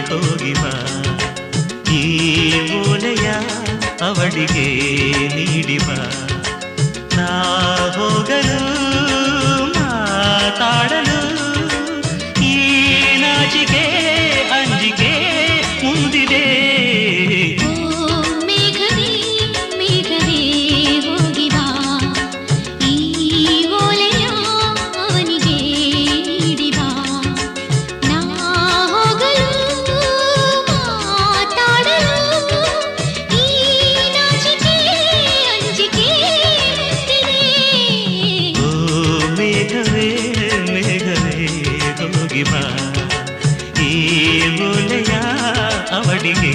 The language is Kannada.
ಹೋಗಿ ಬಾ ಈ ಓಲೆಯ ಅವಳಿಗೆ ನೀಡಿ ಬಾ ನಾ ಹೋಗಲು ಮಾತಾಡಲು ಈ ನಾಚಿಕೆ ಅಂಜಿಕೆ ಮುಂದಿದೆ ಈ ಓಲೆಯ ಅವಳಿಗೆ